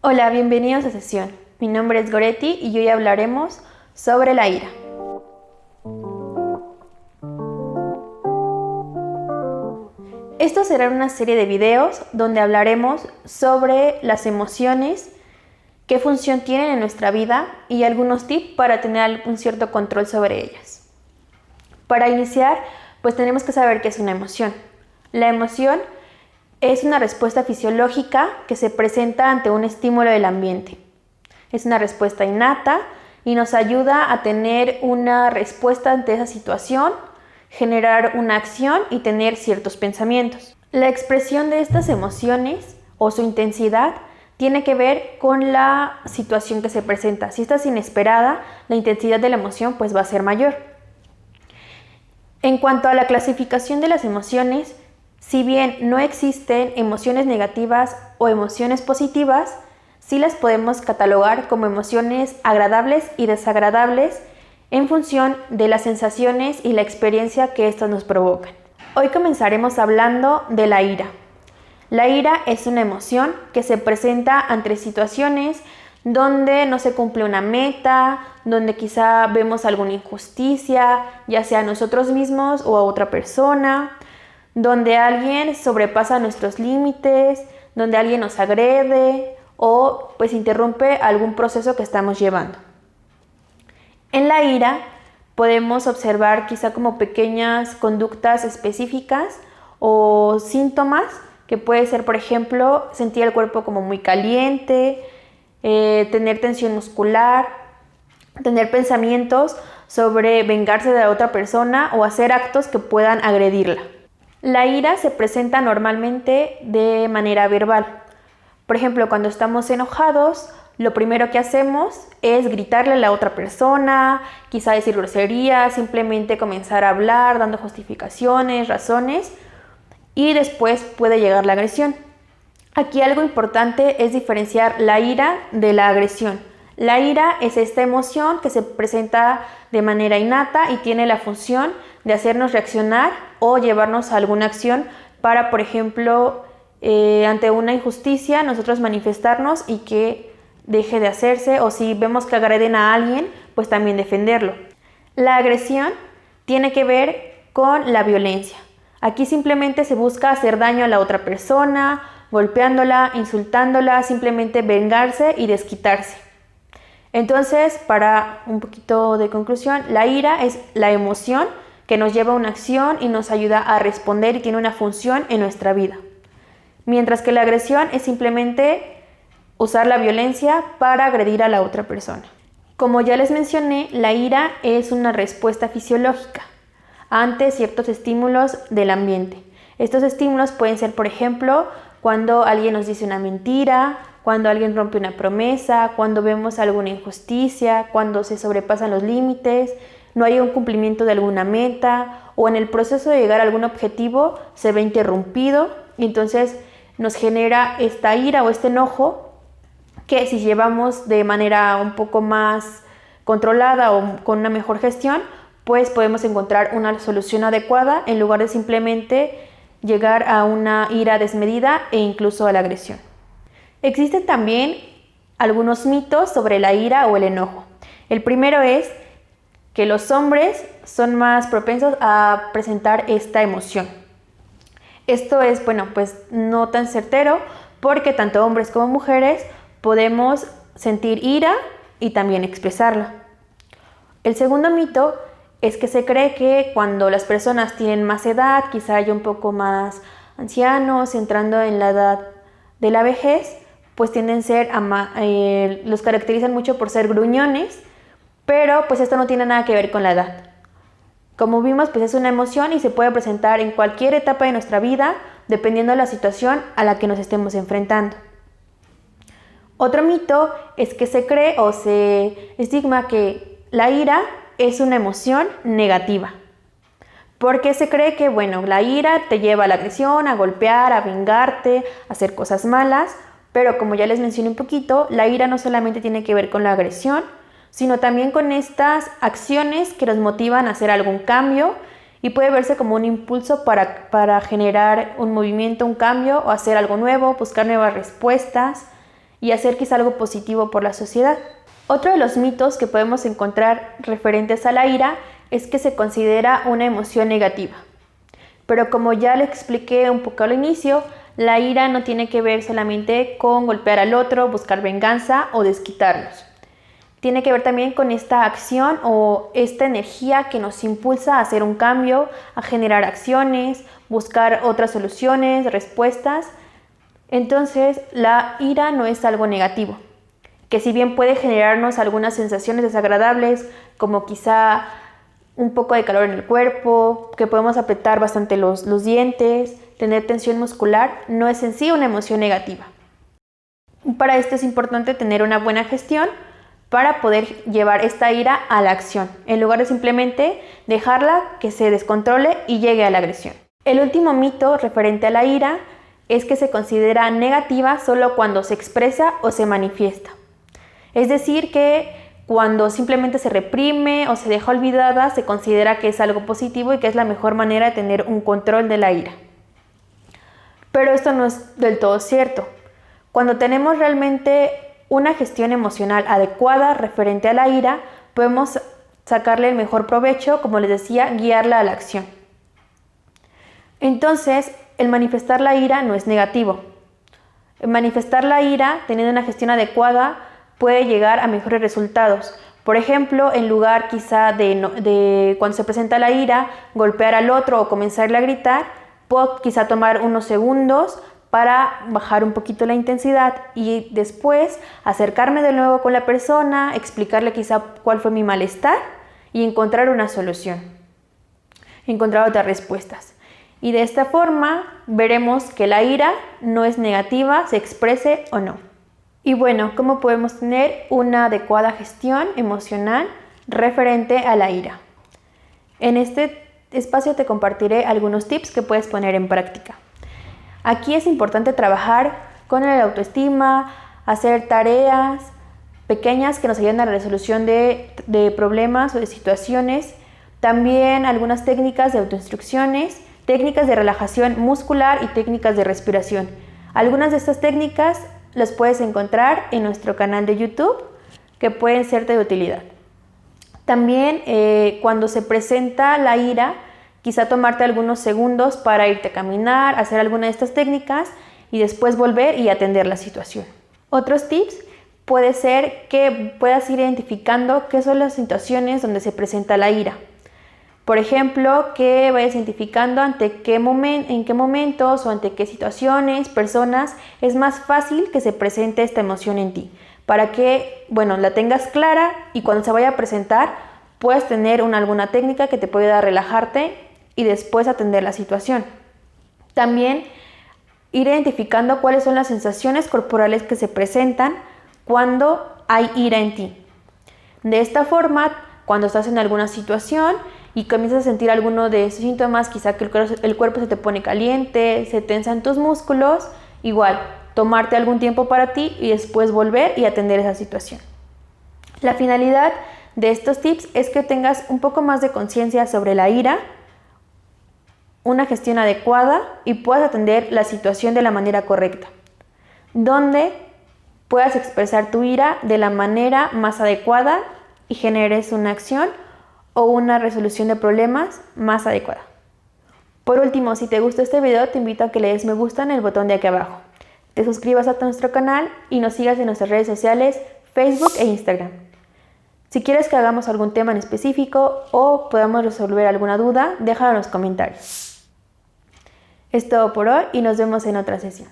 Hola, bienvenidos a sesión. Mi nombre es Goretti y hoy hablaremos sobre la ira. Esto será una serie de videos donde hablaremos sobre las emociones, qué función tienen en nuestra vida y algunos tips para tener un cierto control sobre ellas. Para iniciar, pues tenemos que saber qué es una emoción. La emoción es una respuesta fisiológica que se presenta ante un estímulo del ambiente. Es una respuesta innata y nos ayuda a tener una respuesta ante esa situación, generar una acción y tener ciertos pensamientos. La expresión de estas emociones o su intensidad tiene que ver con la situación que se presenta. Si esta es inesperada, la intensidad de la emoción pues va a ser mayor. En cuanto a la clasificación de las emociones, si bien no existen emociones negativas o emociones positivas, sí las podemos catalogar como emociones agradables y desagradables en función de las sensaciones y la experiencia que éstas nos provocan. Hoy comenzaremos hablando de la ira. La ira es una emoción que se presenta ante situaciones donde no se cumple una meta, donde quizá vemos alguna injusticia, ya sea a nosotros mismos o a otra persona, donde alguien sobrepasa nuestros límites, donde alguien nos agrede o pues interrumpe algún proceso que estamos llevando. En la ira podemos observar quizá como pequeñas conductas específicas o síntomas que puede ser, por ejemplo, sentir el cuerpo como muy caliente, tener tensión muscular, tener pensamientos sobre vengarse de la otra persona o hacer actos que puedan agredirla. La ira se presenta normalmente de manera verbal. Por ejemplo, cuando estamos enojados, lo primero que hacemos es gritarle a la otra persona, quizá decir groserías, simplemente comenzar a hablar, dando justificaciones, razones, y después puede llegar la agresión. Aquí algo importante es diferenciar la ira de la agresión. La ira es esta emoción que se presenta de manera innata y tiene la función de hacernos reaccionar o llevarnos a alguna acción para, por ejemplo, ante una injusticia, nosotros manifestarnos y que deje de hacerse, o si vemos que agreden a alguien, pues también defenderlo. La agresión tiene que ver con la violencia. Aquí simplemente se busca hacer daño a la otra persona, golpeándola, insultándola, simplemente vengarse y desquitarse. Entonces, para un poquito de conclusión, la ira es la emoción que nos lleva a una acción y nos ayuda a responder y tiene una función en nuestra vida. Mientras que la agresión es simplemente usar la violencia para agredir a la otra persona. Como ya les mencioné, la ira es una respuesta fisiológica ante ciertos estímulos del ambiente. Estos estímulos pueden ser, por ejemplo, cuando alguien nos dice una mentira, cuando alguien rompe una promesa, cuando vemos alguna injusticia, cuando se sobrepasan los límites, no hay un cumplimiento de alguna meta o en el proceso de llegar a algún objetivo se ve interrumpido y entonces nos genera esta ira o este enojo que si llevamos de manera un poco más controlada o con una mejor gestión, pues podemos encontrar una solución adecuada en lugar de simplemente llegar a una ira desmedida e incluso a la agresión. Existen también algunos mitos sobre la ira o el enojo. El primero es que los hombres son más propensos a presentar esta emoción. Esto es, pues no tan certero porque tanto hombres como mujeres podemos sentir ira y también expresarla. El segundo mito es que se cree que cuando las personas tienen más edad, quizá haya un poco más ancianos, entrando en la edad de la vejez, pues tienden a ser, los caracterizan mucho por ser gruñones, pero pues esto no tiene nada que ver con la edad. Como vimos, pues es una emoción y se puede presentar en cualquier etapa de nuestra vida, dependiendo de la situación a la que nos estemos enfrentando. Otro mito es que se cree o se estigma que la ira es una emoción negativa. Porque se cree que, la ira te lleva a la agresión, a golpear, a vengarte, a hacer cosas malas, pero como ya les mencioné un poquito, la ira no solamente tiene que ver con la agresión, sino también con estas acciones que nos motivan a hacer algún cambio y puede verse como un impulso para generar un movimiento, un cambio o hacer algo nuevo, buscar nuevas respuestas y hacer quizá algo positivo por la sociedad. Otro de los mitos que podemos encontrar referentes a la ira es que se considera una emoción negativa. Pero como ya le expliqué un poco al inicio, la ira no tiene que ver solamente con golpear al otro, buscar venganza o desquitarnos. Tiene que ver también con esta acción o esta energía que nos impulsa a hacer un cambio, a generar acciones, buscar otras soluciones, respuestas. Entonces, la ira no es algo negativo, que si bien puede generarnos algunas sensaciones desagradables, como quizá un poco de calor en el cuerpo, que podemos apretar bastante los dientes, tener tensión muscular, no es en sí una emoción negativa. Para esto es importante tener una buena gestión para poder llevar esta ira a la acción, en lugar de simplemente dejarla que se descontrole y llegue a la agresión. El último mito referente a la ira es que se considera negativa solo cuando se expresa o se manifiesta. Es decir, que cuando simplemente se reprime o se deja olvidada, se considera que es algo positivo y que es la mejor manera de tener un control de la ira. Pero esto no es del todo cierto. Cuando tenemos realmente una gestión emocional adecuada referente a la ira, podemos sacarle el mejor provecho, como les decía, guiarla a la acción. Entonces, el manifestar la ira no es negativo. El manifestar la ira, teniendo una gestión adecuada, puede llegar a mejores resultados. Por ejemplo, en lugar quizá de cuando se presenta la ira, golpear al otro o comenzarle a gritar, puedo quizá tomar unos segundos para bajar un poquito la intensidad y después acercarme de nuevo con la persona, explicarle quizá cuál fue mi malestar y encontrar una solución, encontrar otras respuestas. Y de esta forma veremos que la ira no es negativa, se exprese o no. Y bueno, ¿cómo podemos tener una adecuada gestión emocional referente a la ira? En este espacio te compartiré algunos tips que puedes poner en práctica. Aquí es importante trabajar con la autoestima, hacer tareas pequeñas que nos ayuden a la resolución de problemas o de situaciones. También algunas técnicas de autoinstrucciones, técnicas de relajación muscular y técnicas de respiración. Algunas de estas técnicas las puedes encontrar en nuestro canal de YouTube, que pueden serte de utilidad. También cuando se presenta la ira, quizá tomarte algunos segundos para irte a caminar, hacer alguna de estas técnicas y después volver y atender la situación. Otros tips puede ser que puedas ir identificando qué son las situaciones donde se presenta la ira. Por ejemplo, que vayas identificando en qué momentos o ante qué situaciones, personas, es más fácil que se presente esta emoción en ti. Para que, la tengas clara y cuando se vaya a presentar, puedas tener alguna técnica que te pueda relajarte y después atender la situación. También ir identificando cuáles son las sensaciones corporales que se presentan cuando hay ira en ti. De esta forma, cuando estás en alguna situación y comienzas a sentir alguno de esos síntomas, quizá que el cuerpo se te pone caliente, se tensan tus músculos, igual, tomarte algún tiempo para ti y después volver y atender esa situación. La finalidad de estos tips es que tengas un poco más de conciencia sobre la ira, una gestión adecuada y puedas atender la situación de la manera correcta, donde puedas expresar tu ira de la manera más adecuada y generes una acción o una resolución de problemas más adecuada. Por último, si te gustó este video, te invito a que le des me gusta en el botón de aquí abajo, te suscribas a nuestro canal y nos sigas en nuestras redes sociales, Facebook e Instagram. Si quieres que hagamos algún tema en específico o podamos resolver alguna duda, déjalo en los comentarios. Es todo por hoy y nos vemos en otra sesión.